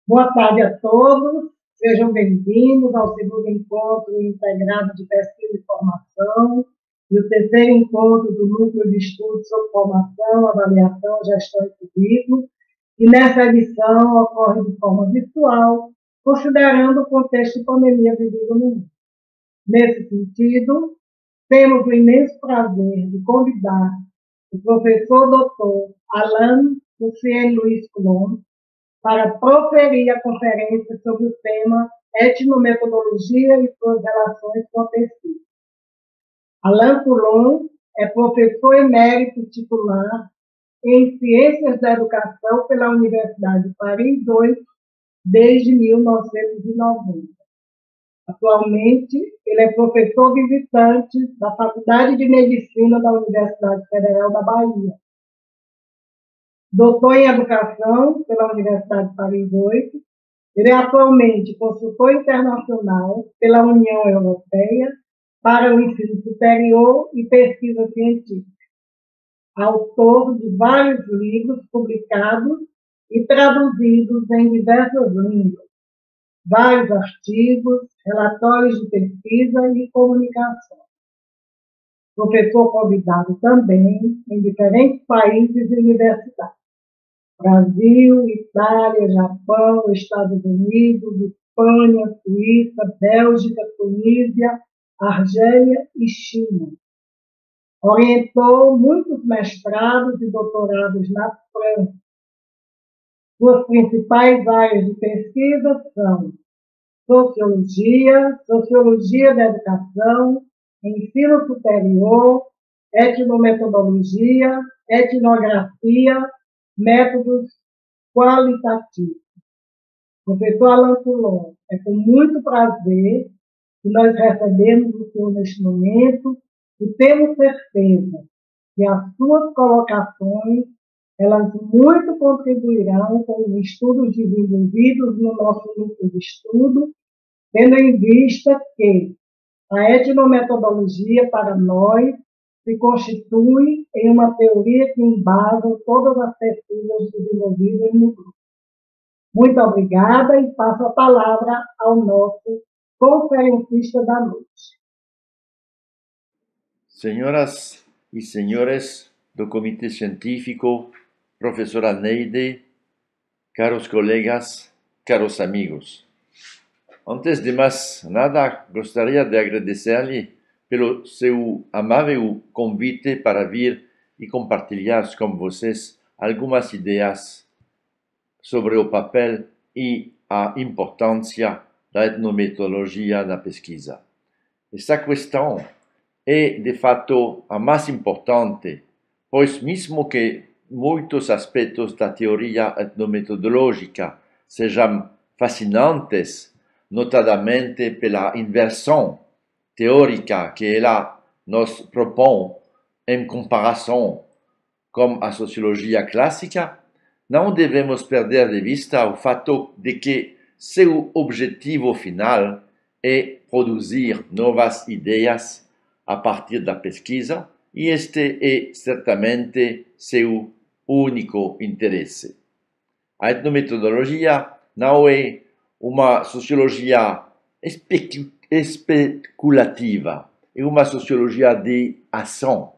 Boa tarde a todos, sejam bem-vindos ao segundo encontro integrado de pesquisa e formação e o terceiro encontro do Núcleo de Estudos sobre Formação, Avaliação, Gestão e Currículo, e nessa edição ocorre de forma virtual, considerando o contexto de pandemia vivido no mundo. Nesse sentido, temos o imenso prazer de convidar o professor doutor Alain Lucien Luiz Coulon, para proferir a conferência sobre o tema Etnometodologia e suas relações com a pesquisa. Alain Coulon é professor emérito titular em Ciências da Educação pela Universidade de Paris II desde 1990. Atualmente, ele é professor visitante da Faculdade de Medicina da Universidade Federal da Bahia. Doutor em Educação pela Universidade de Paris VIII, ele é atualmente consultor internacional pela União Europeia para o ensino superior e pesquisa científica. Autor de vários livros publicados e traduzidos em diversas línguas, vários artigos, relatórios de pesquisa e comunicação. Professor convidado também em diferentes países e universidades. Brasil, Itália, Japão, Estados Unidos, Espanha, Suíça, Bélgica, Tunísia, Argélia e China. Orientou muitos mestrados e doutorados na França. Suas principais áreas de pesquisa são sociologia, sociologia da educação, ensino superior, etnometodologia, etnografia, métodos qualitativos. Professor Alain Coulon, é com muito prazer que nós recebemos o senhor neste momento e temos certeza que as suas colocações, elas muito contribuirão com os estudos desenvolvidos no nosso núcleo de estudo, tendo em vista que a etnometodologia, para nós, se constitui em uma teoria que embasa todas as pesquisas desenvolvidas no grupo. Muito obrigada e passo a palavra ao nosso conferencista da noite. Senhoras e senhores do Comitê Científico, professora Neide, caros colegas, caros amigos. Antes de mais nada, gostaria de agradecer-lhe pelo seu amável convite para vir e compartilhar com vocês algumas ideias sobre o papel e a importância da etnometodologia na pesquisa. Esta questão é, de fato, a mais importante, pois mesmo que muitos aspectos da teoria etnometodológica sejam fascinantes, notadamente pela inversão teórica que ela nos propõe em comparação com a sociologia clássica, não devemos perder de vista o fato de que seu objetivo final é produzir novas ideias a partir da pesquisa, e este é certamente seu único interesse. A etnometodologia não é uma sociologia especulativa, é uma sociologia de ação.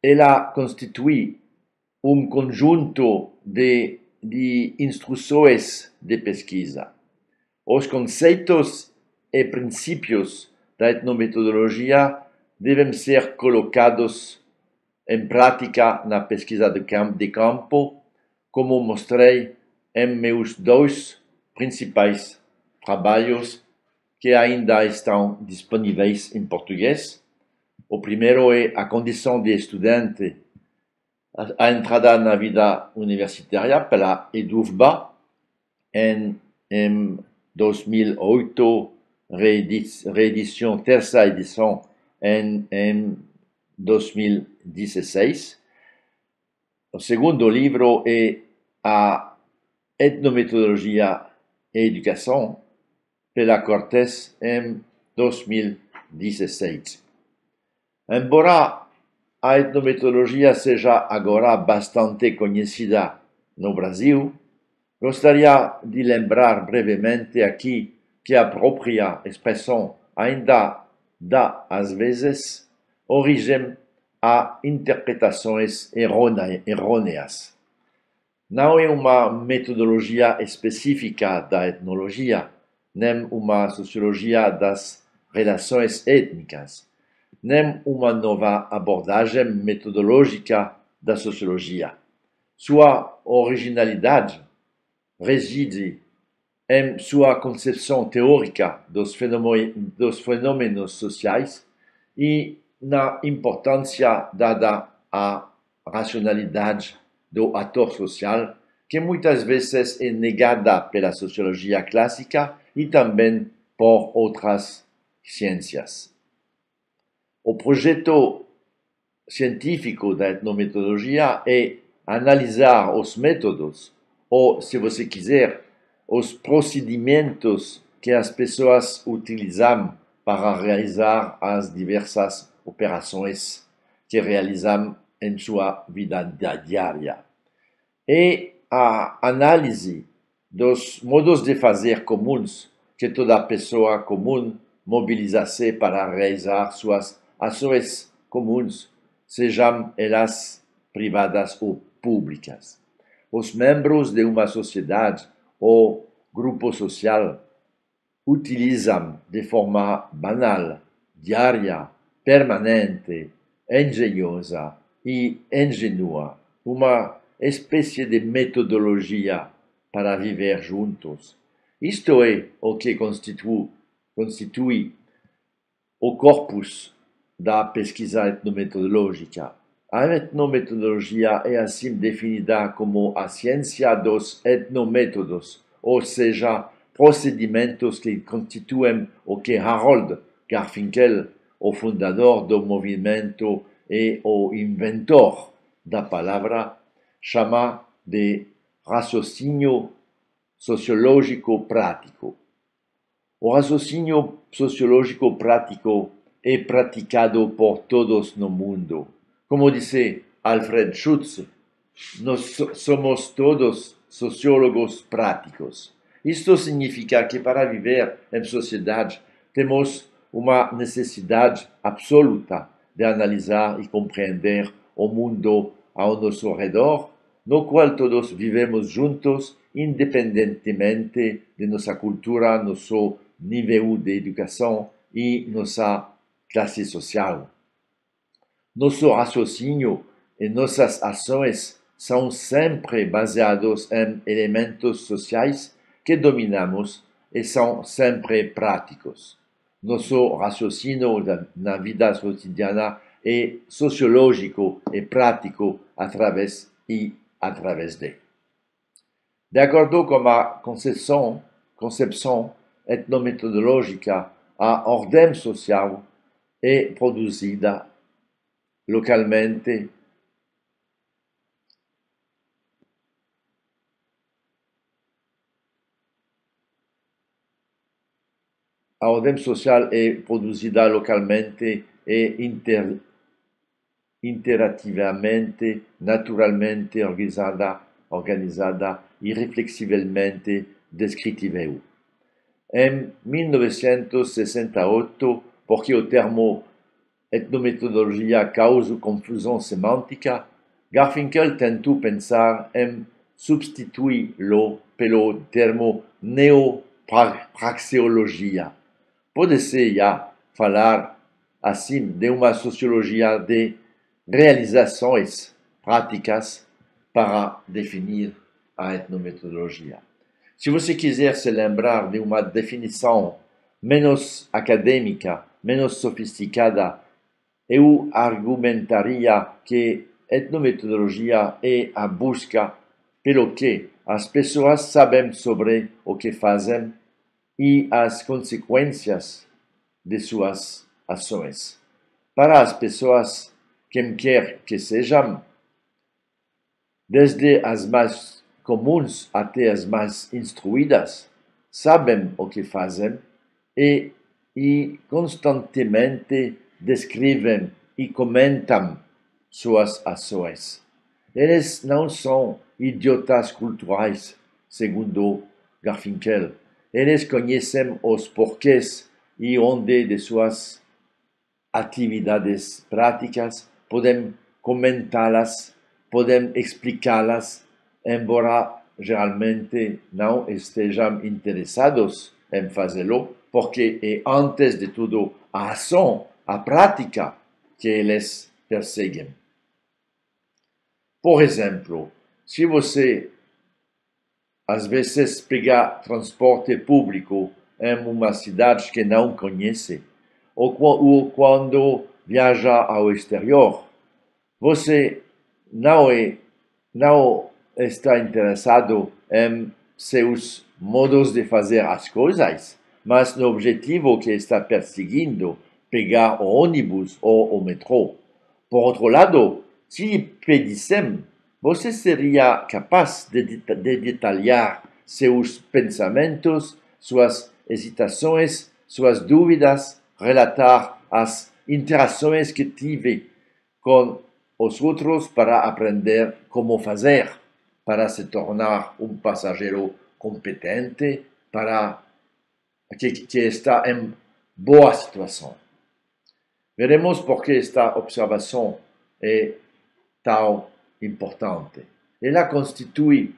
Ela constitui conjunto de instruções de pesquisa. Os conceitos e princípios da etnometodologia devem ser colocados em prática na pesquisa de campo, como mostrei em meus dois principais trabalhos que ainda estão disponíveis em português. O primeiro é A Condição de Estudante, a entrada na vida universitária, pela EDUFBA, em 2008, reedição, terceira edição em 2016. O segundo livro é A Etnometodologia e Educação, pela Cortes, em 2016. Embora a etnometodologia seja agora bastante conhecida no Brasil, Gostaria de lembrar brevemente aqui que a própria expressão ainda dá, às vezes, origem a interpretações errôneas. Não é uma metodologia específica da etnologia, nem uma sociologia das relações étnicas, nem uma nova abordagem metodológica da sociologia. Sua originalidade reside em sua concepção teórica dos fenômenos sociais e na importância dada à racionalidade do ator social, que muitas vezes é negada pela sociologia clássica e também por outras ciências. O projeto científico da etnometodologia é analisar os métodos, ou, se você quiser, os procedimentos que as pessoas utilizam para realizar as diversas operações que realizam em sua vida diária. E a análise dos modos de fazer comuns que toda pessoa comum mobiliza-se para realizar suas ações comuns, sejam elas privadas ou públicas. Os membros de uma sociedade ou grupo social utilizam de forma banal, diária, permanente, engenhosa e ingênua uma espécie de metodologia para viver juntos. Isto é o que constitui o corpus da pesquisa etnometodológica. A etnometodologia é assim definida como a ciência dos etnométodos, ou seja, procedimentos que constituem o que Harold Garfinkel, o fundador do movimento e o inventor da palavra, chama de raciocínio sociológico prático. O raciocínio sociológico prático é praticado por todos no mundo. Como disse Alfred Schutz, nós somos todos sociólogos práticos. Isto significa que para viver em sociedade temos uma necessidade absoluta de analisar e compreender o mundo ao nosso redor, no qual todos vivemos juntos, independentemente de nossa cultura, nosso nível de educação e nossa classe social. Nosso raciocínio e nossas ações são sempre baseados em elementos sociais que dominamos e são sempre práticos. Nosso raciocínio na vida cotidiana é sociológico e prático através de. De acordo com a concepção etnometodológica, a ordem social é produzida localmente a ordem social é produzida localmente e interativamente, naturalmente organizada e reflexivelmente descritível. Em 1968, porque o termo etnometodologia causa confusão semântica, Garfinkel tentou pensar em substituí-lo pelo termo neopraxeologia. Pode-se já falar assim de uma sociologia de realizações práticas para definir a etnometodologia. Se você quiser se lembrar de uma definição menos acadêmica, menos sofisticada, eu argumentaria que etnometodologia é a busca pelo que as pessoas sabem sobre o que fazem e as consequências de suas ações. Para as pessoas, quem quer que sejam, desde as mais comuns até as mais instruídas, sabem o que fazem e constantemente descrevem e comentam suas ações. Eles não são idiotas culturais segundo Garfinkel. Eles conhecem os porquês e onde de suas atividades práticas, podem comentá-las, podem explicá-las, embora geralmente não estejam interessados em fazê-lo, porque é antes de tudo a ação, a prática que eles perseguem. Por exemplo, se você às vezes pega transporte público em uma cidade que não conhece, ou quando viaja ao exterior, você não está interessado em seus modos de fazer as coisas, mas no objetivo que está perseguindo, pegar o ônibus ou o metrô. Por outro lado, se lhe pedissem, você seria capaz de detalhar seus pensamentos, suas hesitações, suas dúvidas, relatar as interações que tive com os outros para aprender como fazer, para se tornar um passageiro competente, para que está em boa situação. Veremos por que esta observação é tão importante. Ela constitui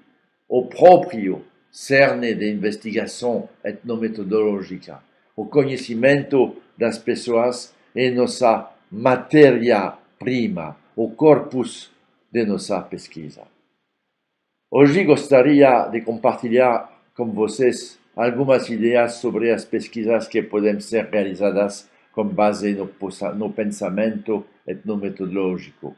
o próprio cerne de investigação etnometodológica. O conhecimento das pessoas é nossa matéria-prima, o corpus de nossa pesquisa. Hoje gostaria de compartilhar com vocês algumas ideias sobre as pesquisas que podem ser realizadas com base no pensamento etnometodológico.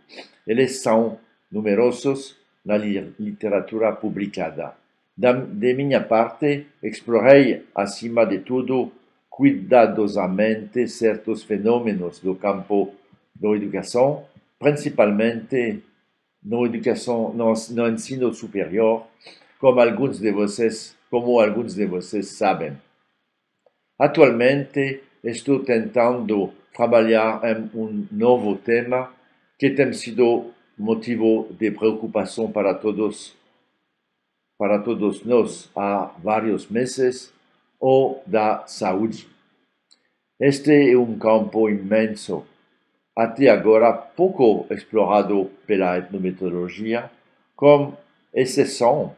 Eles são numerosos na literatura publicada. De minha parte, explorei, acima de tudo, cuidadosamente certos fenômenos do campo da educação, principalmente no ensino superior, como alguns de vocês sabem. Atualmente, estou tentando trabalhar em um novo tema que tem sido motivo de preocupação para todos nós há vários meses, o da saúde. Este é um campo imenso, até agora pouco explorado pela etnometodologia, com exceção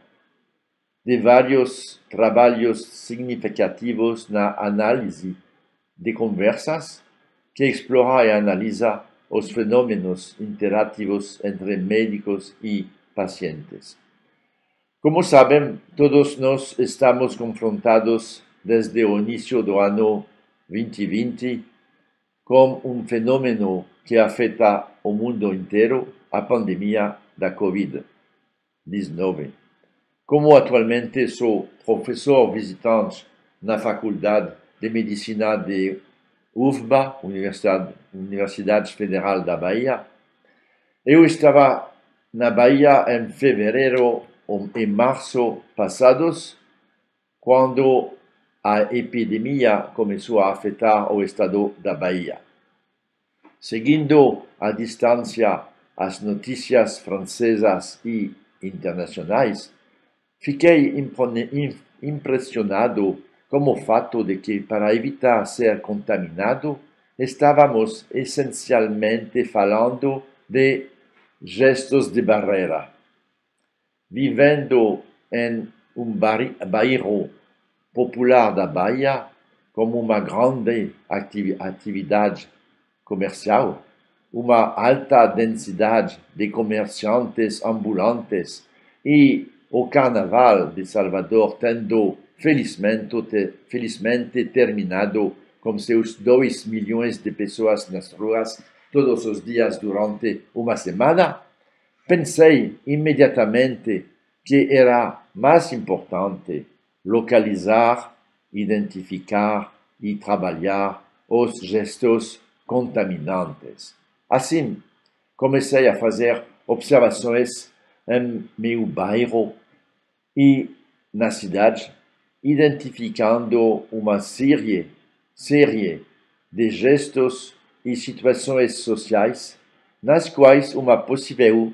de vários trabalhos significativos na análise de conversas, que explora e analisa os fenômenos interativos entre médicos e pacientes. Como sabem, todos nós estamos confrontados desde o início do ano 2020 com um fenômeno que afeta o mundo inteiro, a pandemia da Covid-19. Como atualmente sou professor visitante na Faculdade de Medicina de UFBA, Universidade Federal da Bahia, eu estava na Bahia em fevereiro ou em março passados, quando a epidemia começou a afetar o estado da Bahia. Seguindo à distância as notícias francesas e internacionais, fiquei impressionado com o fato de que, para evitar ser contaminado, estávamos essencialmente falando de gestos de barreira. Vivendo em um bairro popular da Bahia, como uma grande atividade comercial, uma alta densidade de comerciantes ambulantes e o Carnaval de Salvador tendo felizmente terminado com seus 2 milhões de pessoas nas ruas todos os dias durante uma semana, pensei imediatamente que era mais importante localizar, identificar e trabalhar os gestos contaminantes. Assim, comecei a fazer observações em meu bairro e na cidade, identificando uma série de gestos e situações sociais nas quais uma possível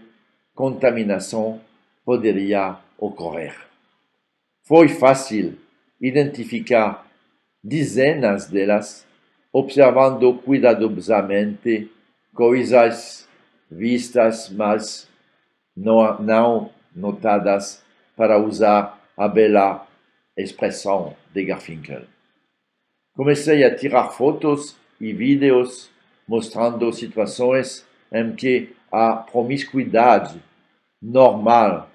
contaminação poderia ocorrer. Foi fácil identificar dezenas delas, observando cuidadosamente coisas vistas, mas não notadas, para usar a bela expressão de Garfinkel. Comecei a tirar fotos e vídeos mostrando situações em que a promiscuidade normal,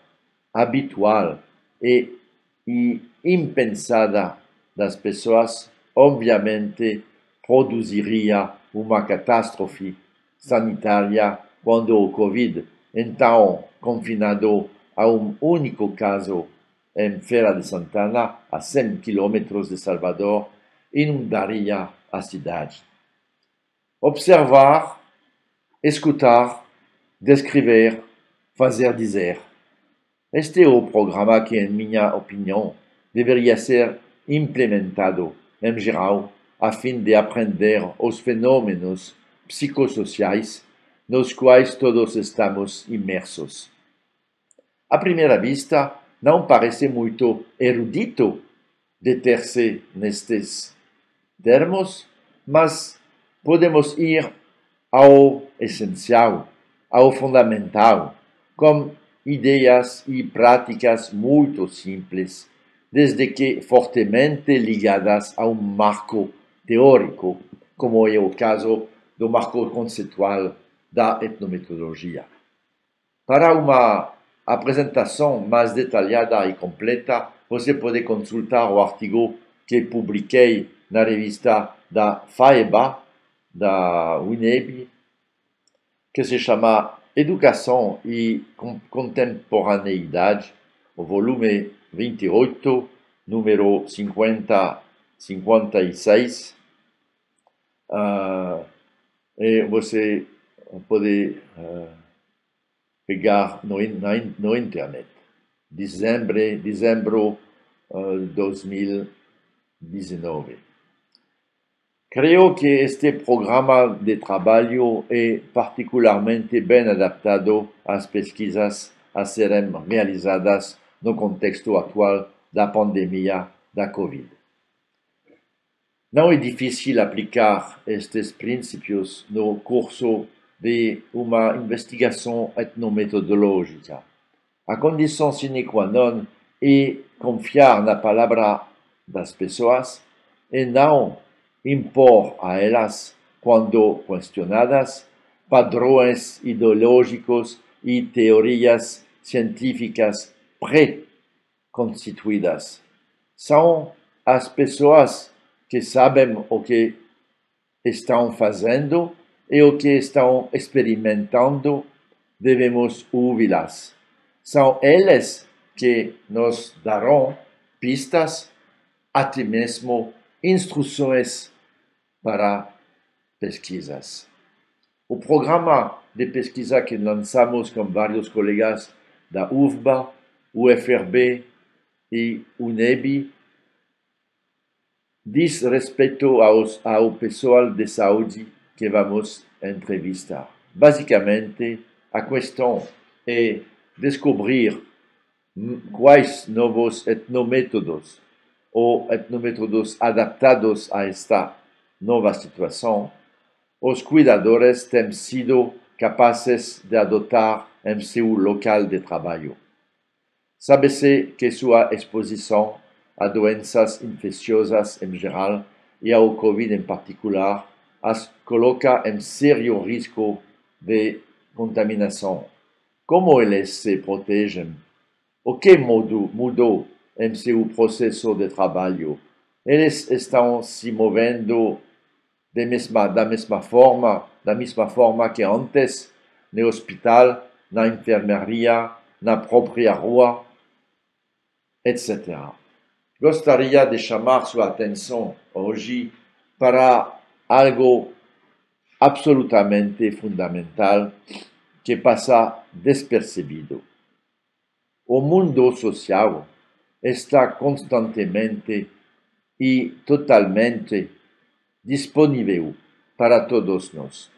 habitual e impensada das pessoas, obviamente, produziria uma catástrofe sanitária quando o Covid, então confinado a um único caso em Feira de Santana, a 100 quilômetros de Salvador, inundaria a cidade. Observar, escutar, descrever, fazer dizer. Este é o programa que, em minha opinião, deveria ser implementado, em geral, a fim de aprender os fenômenos psicossociais nos quais todos estamos imersos. À primeira vista, não parece muito erudito deter-se nestes termos, mas podemos ir ao essencial, ao fundamental, com ideias e práticas muito simples, desde que fortemente ligadas a um marco teórico, como é o caso do marco conceitual da etnometodologia. Para uma apresentação mais detalhada e completa, você pode consultar o artigo que publiquei na revista da FAEBA, da UNEB, que se chama Educação e Contemporaneidade, o volume 28, número 56. E você pode pegar no internet. Dezembro 2019. Creio que este programa de trabalho é particularmente bem adaptado às pesquisas a serem realizadas no contexto atual da pandemia da Covid. Não é difícil aplicar estes princípios no curso de uma investigação etnometodológica. A condição sine qua non é confiar na palavra das pessoas e não impor a elas, quando questionadas, padrões ideológicos e teorias científicas pré-constituídas. São as pessoas que sabem o que estão fazendo e o que estão experimentando, devemos ouvi-las. São eles que nos darão pistas, até mesmo instruções para pesquisas. O programa de pesquisa que lançamos com vários colegas da UFBA, UFRB e UNEB diz respeito ao pessoal de saúde que vamos entrevistar. Basicamente, a questão é descobrir quais novos etnométodos ou etnométodos adaptados a esta nova situação os cuidadores têm sido capazes de adotar em seu local de trabalho. Sabe-se que sua exposição a doenças infecciosas em geral e ao Covid em particular as coloca em sério risco de contaminação. Como eles se protegem? O que mudou em seu processo de trabalho? Eles estão se movendo da mesma forma que antes, no hospital, na enfermaria, na própria rua, etc. Gostaria de chamar sua atenção hoje para algo absolutamente fundamental que passa despercebido. O mundo social está constantemente e totalmente disponível para todos nós.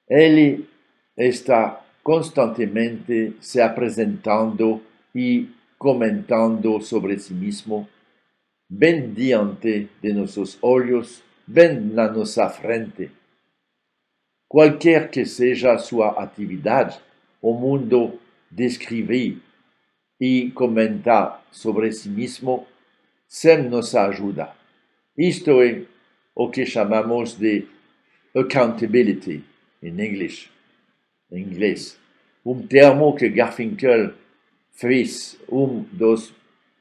Ele está constantemente se apresentando e comentando sobre si mismo, bem diante de nossos olhos, bem na nossa frente. Qualquer que seja sua atividade, o mundo descreve e comenta sobre si mesmo sem nossa ajuda. Isto é o que chamamos de accountability em inglês, termo que Garfinkel fez dos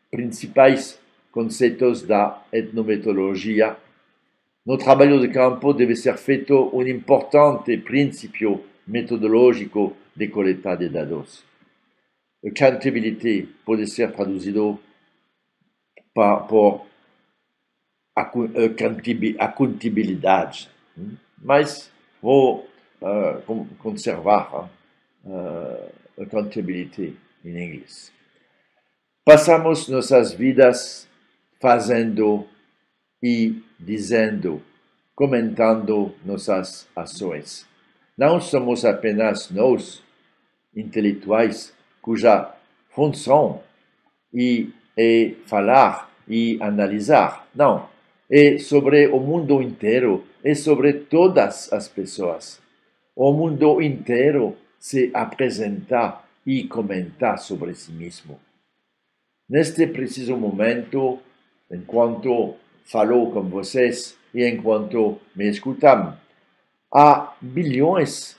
principais conceitos da etnometodologia. No trabalho de campo deve ser feito importante princípio metodológico de coleta de dados. Accountability pode ser traduzido por accountabilidade, mas vou conservar accountability em inglês. Passamos nossas vidas fazendo e dizendo, comentando nossas ações. Não somos apenas nós, intelectuais, cuja função é falar e analisar. Não, é sobre o mundo inteiro, é sobre todas as pessoas. O mundo inteiro se apresenta e comenta sobre si mesmo. Neste preciso momento, enquanto falo com vocês e enquanto me escutam, há bilhões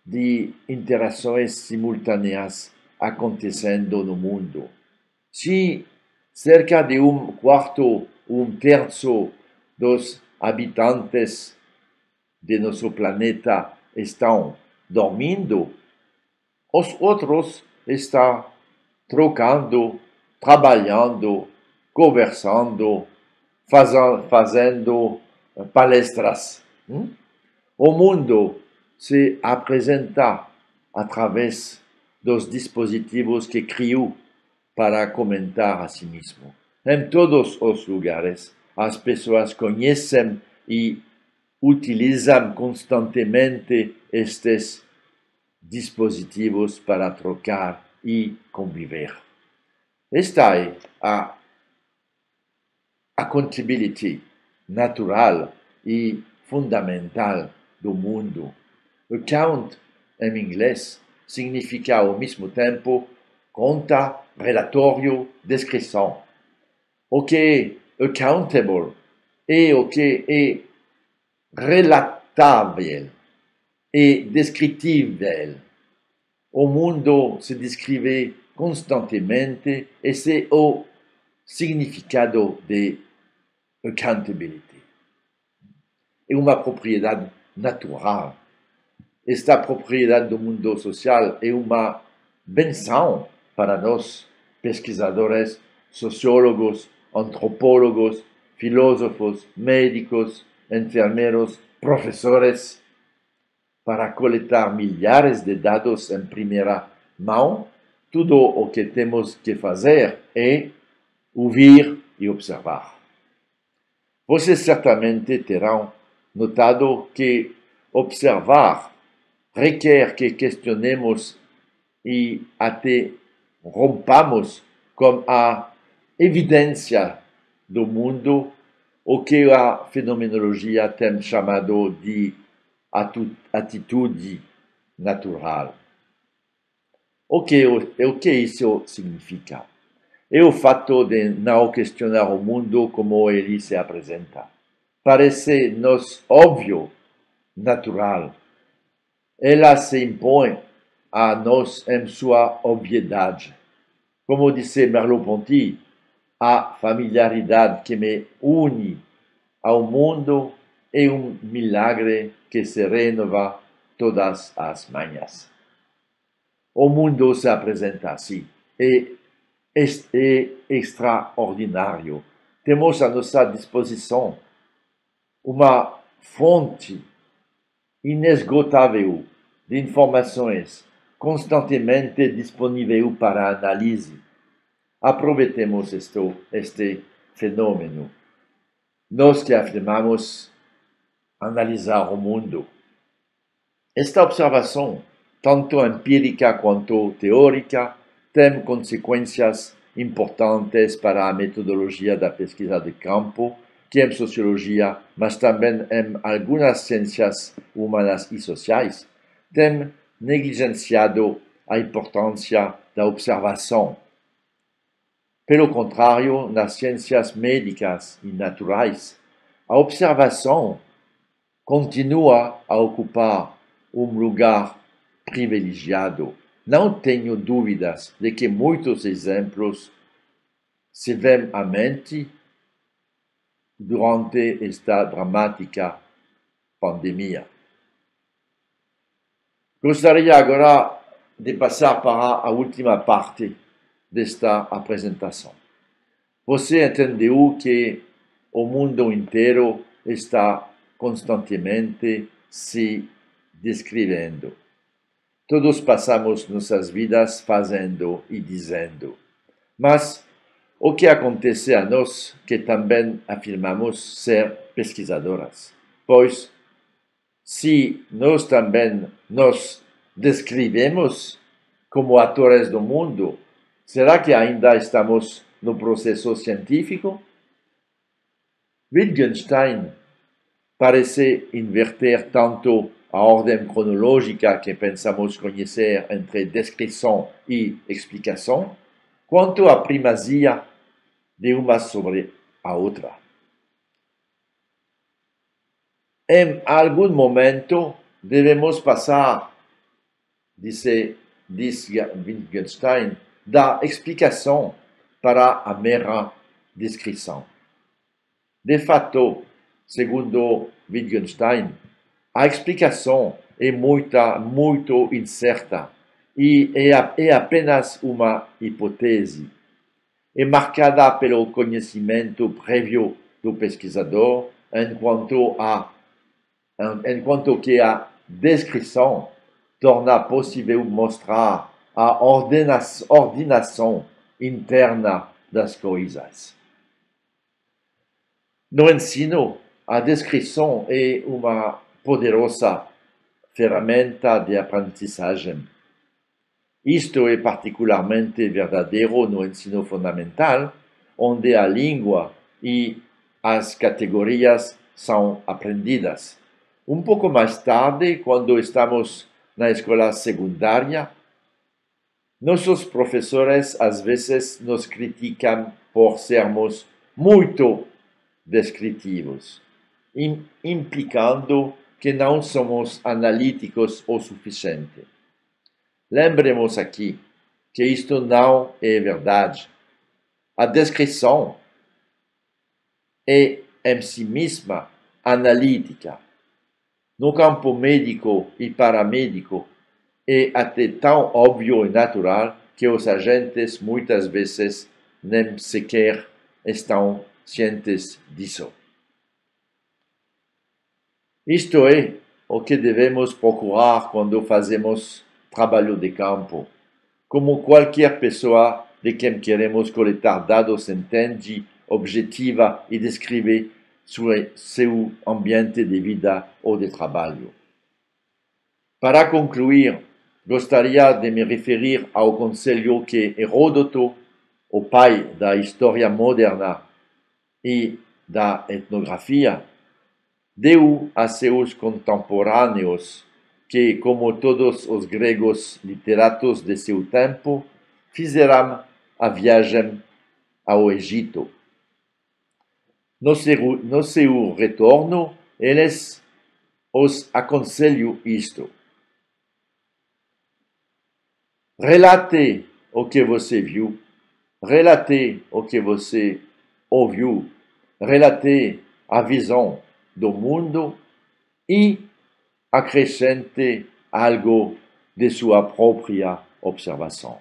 de interações simultâneas acontecendo no mundo. Se cerca de quarto, terço dos habitantes de nosso planeta estão dormindo, os outros estão trocando, trabalhando, conversando, fazendo palestras. O mundo se apresenta através dos dispositivos que criou para comentar a si mesmo. Em todos os lugares, as pessoas conhecem e utilizam constantemente estes dispositivos para trocar e conviver. Esta é a accountability natural e fundamental do mundo. Account, em inglês, significa ao mesmo tempo conta, relatório, descrição. O que é accountable é o que é relatável e descritível. O mundo se descreve constantemente. Esse é o significado de accountability. É uma propriedade natural. Esta propriedade do mundo social é uma benção para nós, pesquisadores, sociólogos, antropólogos, filósofos, médicos, enfermeiros, professores, para coletar milhares de dados em primeira mão. Tudo o que temos que fazer é ouvir e observar. Vocês certamente terão notado que observar requer que questionemos e até rompamos com a evidência do mundo, o que a fenomenologia tem chamado de atitude natural. O que isso significa? É o fato de não questionar o mundo como ele se apresenta. Parece-nos óbvio, natural. Ela se impõe a nós em sua obviedade. Como disse Merleau-Ponty, a familiaridade que me une ao mundo é um milagre que se renova todas as manhãs. O mundo se apresenta assim. É extraordinário. Temos à nossa disposição uma fonte inesgotável de informações constantemente disponível para análise. Aproveitemos este fenômeno. Nós que afirmamos analisar o mundo. Esta observação, tanto empírica quanto teórica, tem consequências importantes para a metodologia da pesquisa de campo, que em sociologia, mas também em algumas ciências humanas e sociais, tem negligenciado a importância da observação. Pelo contrário, nas ciências médicas e naturais, a observação continua a ocupar um lugar privilegiado. Não tenho dúvidas de que muitos exemplos se vêm à mente durante esta dramática pandemia. Gostaria agora de passar para a última parte desta apresentação. Você entendeu que o mundo inteiro está constantemente se descrevendo. Todos passamos nossas vidas fazendo e dizendo. Mas o que acontece a nós que também afirmamos ser pesquisadoras? Pois, se nós também nos descrevemos como atores do mundo, será que ainda estamos no processo científico? Wittgenstein parece inverter tanto a ordem cronológica que pensamos conhecer entre descrição e explicação, quanto a primazia de uma sobre a outra. Em algum momento devemos passar, diz Wittgenstein, da explicação para a mera descrição. De fato, segundo Wittgenstein, a explicação é muito incerta e é apenas uma hipótese. É marcada pelo conhecimento prévio do pesquisador, enquanto que a descrição torna possível mostrar a ordenação interna das coisas. No ensino, a descrição é uma poderosa ferramenta de aprendizagem. Isto é particularmente verdadeiro no ensino fundamental, onde a língua e as categorias são aprendidas. Um pouco mais tarde, quando estamos na escola secundária, nossos professores às vezes nos criticam por sermos muito descritivos, implicando que não somos analíticos o suficiente. Lembremos aqui que isto não é verdade. A descrição é em si mesma analítica. No campo médico e paramédico, é até tão óbvio e natural que os agentes muitas vezes nem sequer estão cientes disso. Isto é o que devemos procurar quando fazemos trabalho de campo. Como qualquer pessoa de quem queremos coletar dados entende, objetiva e descreve seu ambiente de vida ou de trabalho. Para concluir, gostaria de me referir ao conselho que Heródoto, o pai da história moderna e da etnografia, deu a seus contemporâneos que, como todos os gregos literatos de seu tempo, fizeram a viagem ao Egito. No seu retorno, eles os aconselham isto: relate o que você viu, relate o que você ouviu, relate a visão do mundo e acrescente algo de sua própria observação.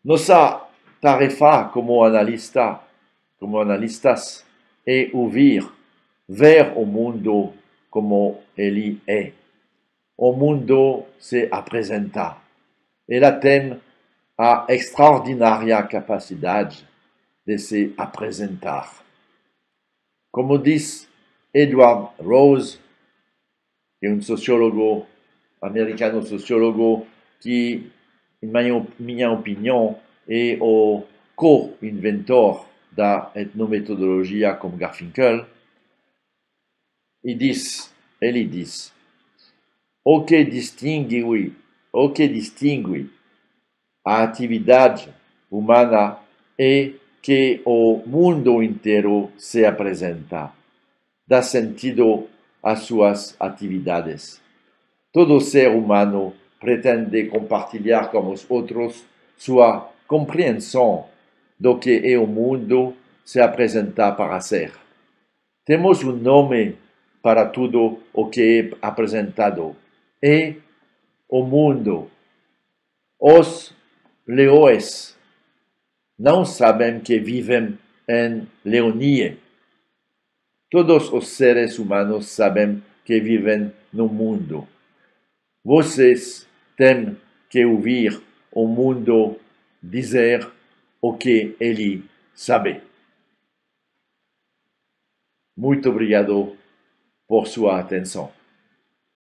Nossa tarefa como analistas é ouvir, ver o mundo como ele é. O mundo se apresenta. Ela tem a extraordinária capacidade de se apresentar. Como diz Edward Rose, que é um americano sociólogo que, em minha opinião, e o co-inventor da etnometodologia como Garfinkel, ele diz, o que distingue a atividade humana é que o mundo inteiro se apresenta, dá sentido às suas atividades. Todo ser humano pretende compartilhar com os outros sua compreensão do que é o mundo se apresentar para ser. Temos um nome para tudo o que é apresentado. É o mundo. Os leões não sabem que vivem em leonia. Todos os seres humanos sabem que vivem no mundo. Vocês têm que ouvir o mundo dizer o que ele sabe. Muito obrigado por sua atenção.